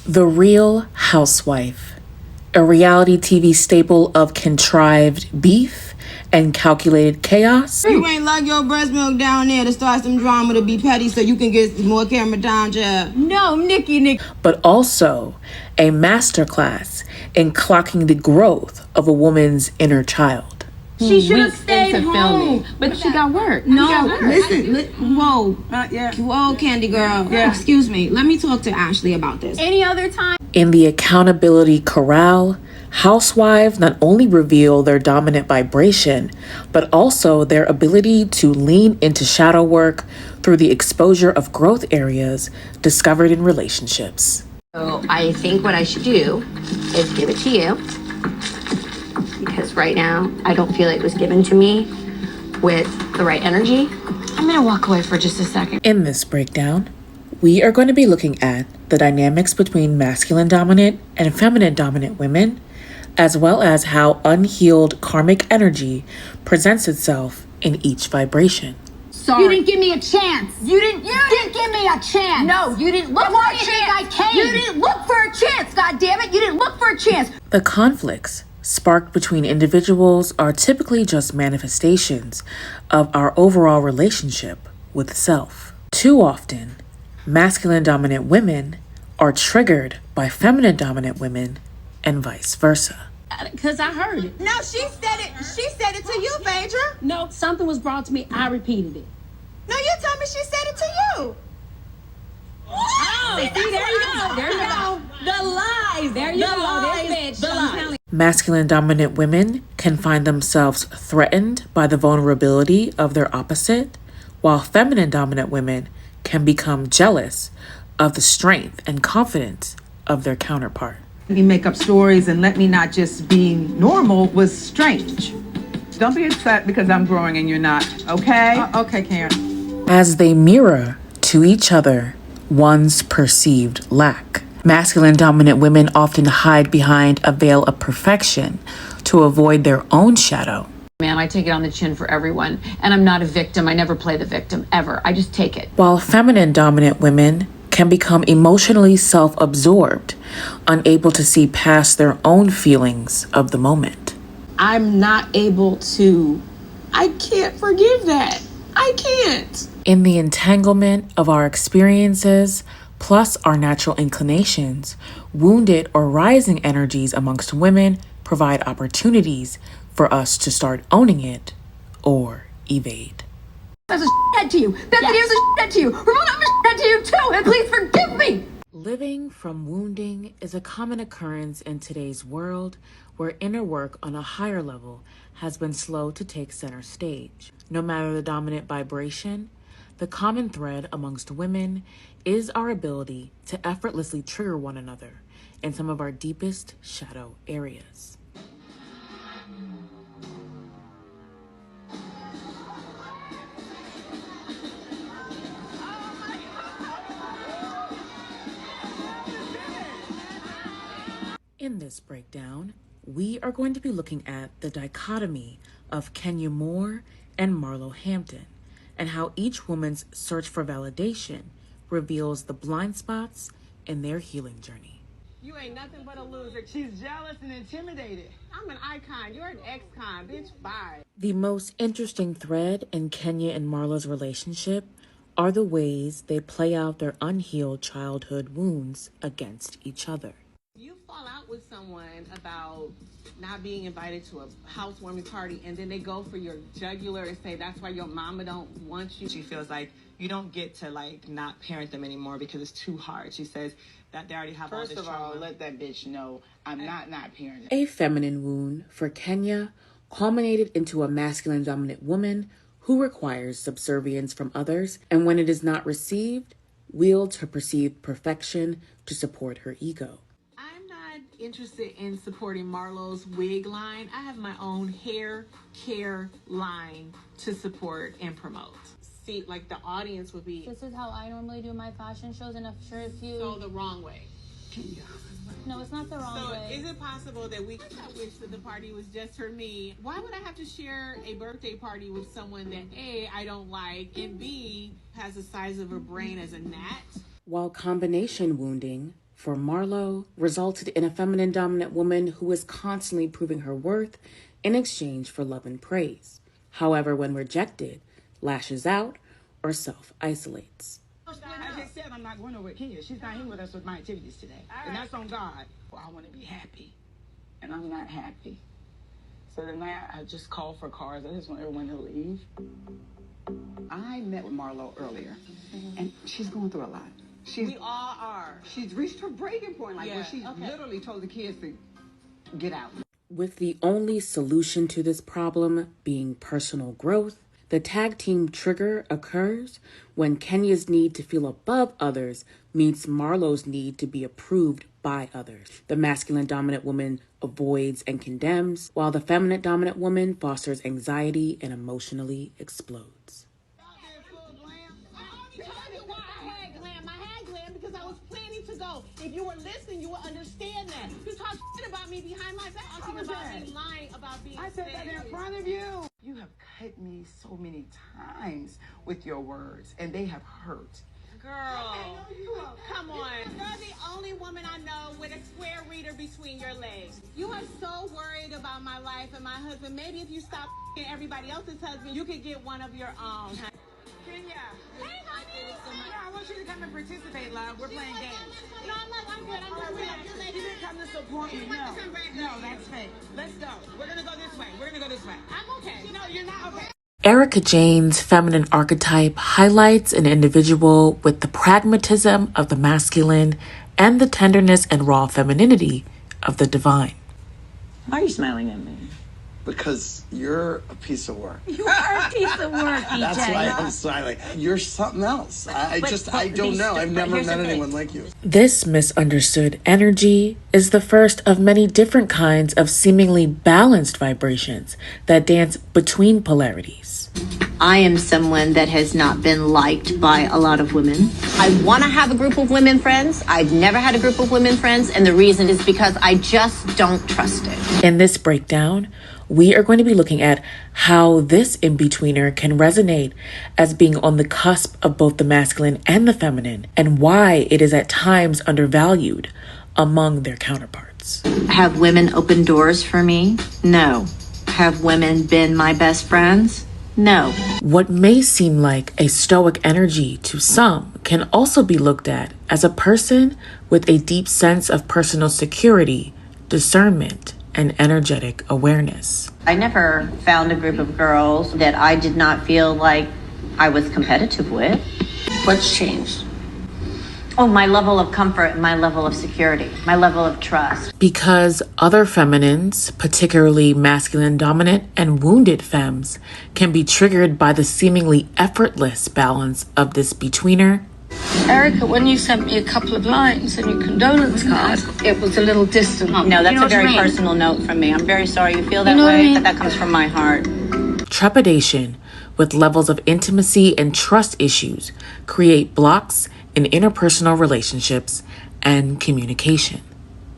The Real Housewife, a reality TV staple of contrived beef and calculated chaos. You ain't like your breast milk down there to start some drama to be petty so you can get more camera time, child. No, Nikki. But also a masterclass in clocking the growth of a woman's inner child. She should have stayed into home. filming, but she got work. No, She got work. listen. Whoa. Whoa, Candy girl. Yeah. Excuse me. Let me talk to Ashley about this. Any other time? In the accountability corral, housewives not only reveal their dominant vibration, but also their ability to lean into shadow work through the exposure of growth areas discovered in relationships. So I think what I should do is give it to you, because right now I don't feel it was given to me with the right energy. I'm gonna walk away for just a second. In this breakdown, we are going to be looking at the dynamics between masculine dominant and feminine dominant women, as well as how unhealed karmic energy presents itself in each vibration. Sorry. You didn't give me a chance. You didn't give me a chance. No, you didn't look That's for why a you chance. think I came. You didn't look for a chance, God damn it. You didn't look for a chance. The conflicts sparked between individuals are typically just manifestations of our overall relationship with self. Too often, masculine dominant women are triggered by feminine dominant women and vice versa. Because I heard it. No, she said it. She said it to you, Phaedra. No, something was brought to me. I repeated it. No, you told me she said it to you. Oh, see, there you go. There you go. The lies. There you go. This bitch. The I'm telling lies. Masculine dominant women can find themselves threatened by the vulnerability of their opposite, while feminine dominant women can become jealous of the strength and confidence of their counterpart. Me make up stories and let me not just be normal was strange. Don't be upset because I'm growing and you're not, okay? Okay, Karen. As they mirror to each other one's perceived lack. Masculine dominant women often hide behind a veil of perfection to avoid their own shadow. Man, I take it on the chin for everyone. And I'm not a victim. I never play the victim, ever. I just take it. While feminine dominant women can become emotionally self-absorbed, unable to see past their own feelings of the moment. I'm not able to. I can't forgive that. I can't. In the entanglement of our experiences, plus our natural inclinations, wounded or rising energies amongst women provide opportunities for us to start owning it or evade. That's a head to you. Bethany is a head to you. Ramona, I'm a head to you too. And please forgive me. Living from wounding is a common occurrence in today's world where inner work on a higher level has been slow to take center stage. No matter the dominant vibration, the common thread amongst women is our ability to effortlessly trigger one another in some of our deepest shadow areas. In this breakdown, we are going to be looking at the dichotomy of Kenya Moore and Marlo Hampton, and how each woman's search for validation reveals the blind spots in their healing journey. You ain't nothing but a loser. She's jealous and intimidated. I'm an icon. You're an ex-con. Bitch, bye. The most interesting thread in Kenya and Marlo's relationship are the ways they play out their unhealed childhood wounds against each other. You fall out with someone about not being invited to a housewarming party, and then they go for your jugular and say that's why your mama don't want you. She feels like you don't get to not parent them anymore because it's too hard. She says that they already have all this trauma. First of all, let that bitch know I'm not parenting. A feminine wound for Kenya culminated into a masculine dominant woman who requires subservience from others, and when it is not received, wields her perceived perfection to support her ego. I'm not interested in supporting Marlo's wig line. I have my own hair care line to support and promote. See, the audience would be This is how I normally do my fashion shows, and I'm sure if you... so the wrong way. No, it's not the wrong So way. is it possible that I wish that the party was just for me? Why would I have to share a birthday party with someone that A, I don't like, and B, has the size of a brain as a gnat? While combination wounding for Marlo resulted in a feminine dominant woman who is constantly proving her worth in exchange for love and praise. However, when rejected, lashes out or self-isolates. I just said I'm not going nowhere here. She's not here with us with my activities today. And that's on God. Well, I want to be happy. And I'm not happy. So tonight I just called for cars. I just want everyone to leave. I met with Marlo earlier. And she's going through a lot. We all are. She's reached her breaking point. Like, where she literally told the kids to get out. With the only solution to this problem being personal growth, the tag team trigger occurs when Kenya's need to feel above others meets Marlo's need to be approved by others. The masculine dominant woman avoids and condemns, while the feminine dominant woman fosters anxiety and emotionally explodes. If you were listening, you would understand that. You talk shit about me behind my back. Talking about me lying about being I said that in front of you. You have cut me so many times with your words, and they have hurt. Girl, come on. You're the only woman I know with a square reader between your legs. You are so worried about my life and my husband. Maybe if you stop everybody else's husband, you could get one of your own. Kenya. Hey, honey. Yeah, I want you to come and participate, love. We're playing games. No, I'm good. I'm good. You didn't come to support me. No, that's fake. Let's go. We're going to go this way. I'm okay. No, you're not okay. Erica Jane's feminine archetype highlights an individual with the pragmatism of the masculine and the tenderness and raw femininity of the divine. Why are you smiling at me? Because you're a piece of work. You are a piece of work, EJ. That's why I'm smiling. You're something else. I don't know. I've never met anyone like you. This misunderstood energy is the first of many different kinds of seemingly balanced vibrations that dance between polarities. I am someone that has not been liked by a lot of women. I want to have a group of women friends. I've never had a group of women friends, and the reason is because I just don't trust it. In this breakdown, we are going to be looking at how this in-betweener can resonate as being on the cusp of both the masculine and the feminine, and why it is at times undervalued among their counterparts. Have women opened doors for me? No. Have women been my best friends? No. What may seem like a stoic energy to some can also be looked at as a person with a deep sense of personal security, discernment, and energetic awareness. I never found a group of girls that I did not feel like I was competitive with. What's changed? Oh, my level of comfort and my level of security, my level of trust. Because other feminines, particularly masculine dominant and wounded femmes, can be triggered by the seemingly effortless balance of this betweener. Erica, when you sent me a couple of lines in your condolence card, it was a little distant. No, that's a very personal note from me. I'm very sorry you feel that way, but that comes from my heart. Trepidation with levels of intimacy and trust issues create blocks in interpersonal relationships and communication.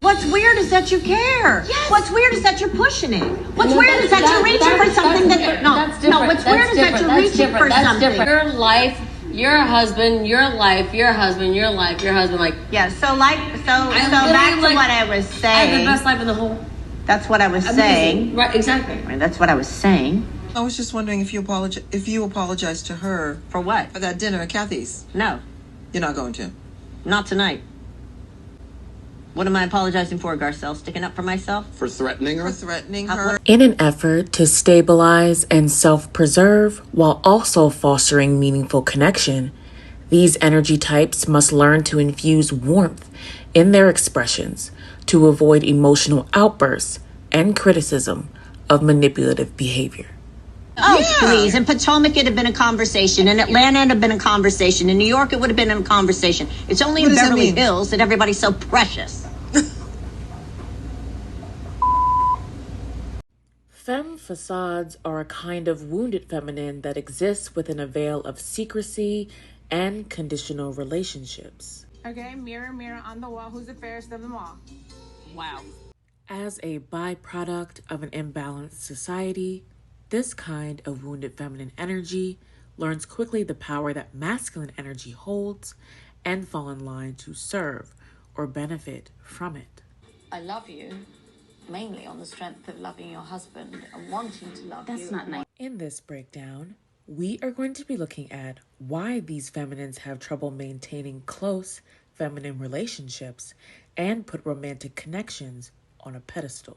What's weird is that you care. Yes. What's weird is that you're pushing it. What's weird is that you're reaching for something that... No, what's weird is that you're reaching for something. Your life, your husband, your life, your husband, your life, your husband, like... Yeah, so back to what I was saying. I have the best life in the whole... That's what I was saying. Right, exactly. Right, that's what I was saying. I was just wondering if you apologized to her. For what? For that dinner at Kathy's. No. You're not going to? Not tonight. What am I apologizing for, Garcelle? Sticking up for myself? For threatening her? For threatening her. In an effort to stabilize and self-preserve while also fostering meaningful connection, these energy types must learn to infuse warmth in their expressions to avoid emotional outbursts and criticism of manipulative behavior. Oh, yeah. Please. In Potomac, it had been a conversation. In Atlanta, it had been a conversation. In New York, it would have been a conversation. It's only in Beverly Hills that everybody's so precious. Femme facades are a kind of wounded feminine that exists within a veil of secrecy and conditional relationships. Okay, mirror, mirror on the wall. Who's the fairest of them all? Wow. As a byproduct of an imbalanced society, this kind of wounded feminine energy learns quickly the power that masculine energy holds and fall in line to serve or benefit from it. I love you, mainly on the strength of loving your husband and wanting to love you. That's not nice. In this breakdown, we are going to be looking at why these feminines have trouble maintaining close feminine relationships and put romantic connections on a pedestal.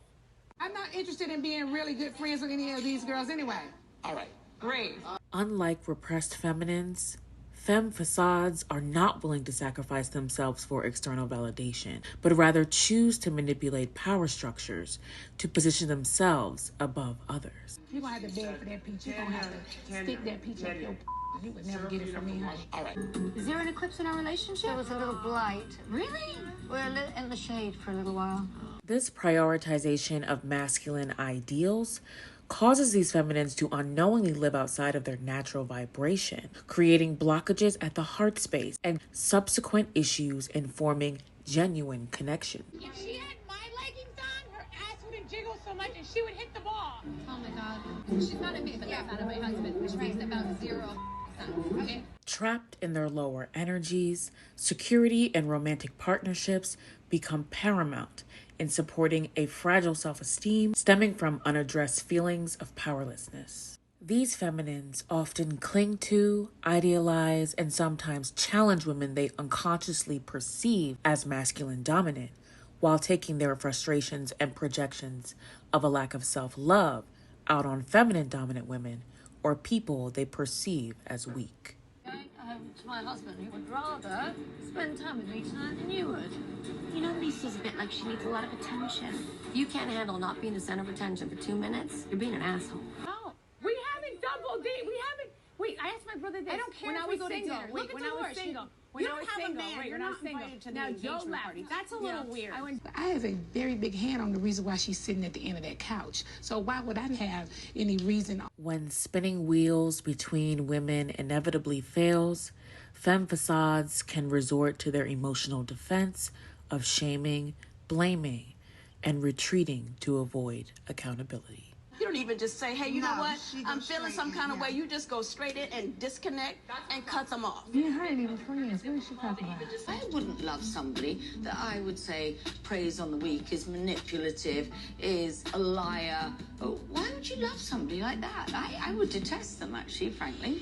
I'm not interested in being really good friends with any of these girls anyway. All right. Great. Unlike repressed feminines, femme facades are not willing to sacrifice themselves for external validation, but rather choose to manipulate power structures to position themselves above others. You're going to have to beg for that peach. You're going to have to stick that peach up your You would never get it from me, honey. All right. Is there an eclipse in our relationship? There was a little blight. Really? We're in the shade for a little while. This prioritization of masculine ideals causes these feminines to unknowingly live outside of their natural vibration, creating blockages at the heart space and subsequent issues in forming genuine connection. If she had my leggings on, her ass wouldn't jiggle so much and she would hit the ball. Oh my God. She's mad at me, but that's mad at my husband, which makes about 0 sense. Okay? Trapped in their lower energies, security and romantic partnerships become paramount in supporting a fragile self-esteem stemming from unaddressed feelings of powerlessness. These feminines often cling to, idealize, and sometimes challenge women they unconsciously perceive as masculine dominant, while taking their frustrations and projections of a lack of self-love out on feminine dominant women or people they perceive as weak. To my husband, who would rather spend time with me tonight than you would. You know, Lisa's a bit like she needs a lot of attention. If you can't handle not being the center of attention for 2 minutes, you're being an asshole. No, we haven't double date. We haven't. Wait, I asked my brother this. I don't care when if I we was go to single. dinner. Wait, Look when at I was Dolores. single. You When I don't was have a single. man. Wait, You're when I not was single. invited to the Now Joe engagement left. party. That's a little weird. I have a very big hand on the reason why she's sitting at the end of that couch. So why would I have any reason? When spinning wheels between women inevitably fails, femme facades can resort to their emotional defense of shaming, blaming, and retreating to avoid accountability. You don't even just say, hey, you know what? I'm feeling some kind of way. You just go straight in and disconnect and cut them off. Me and her ain't even friends. What is she talking about? I wouldn't love somebody that I would say preys on the weak, is manipulative, is a liar. Oh, why would you love somebody like that? I would detest them, actually, frankly.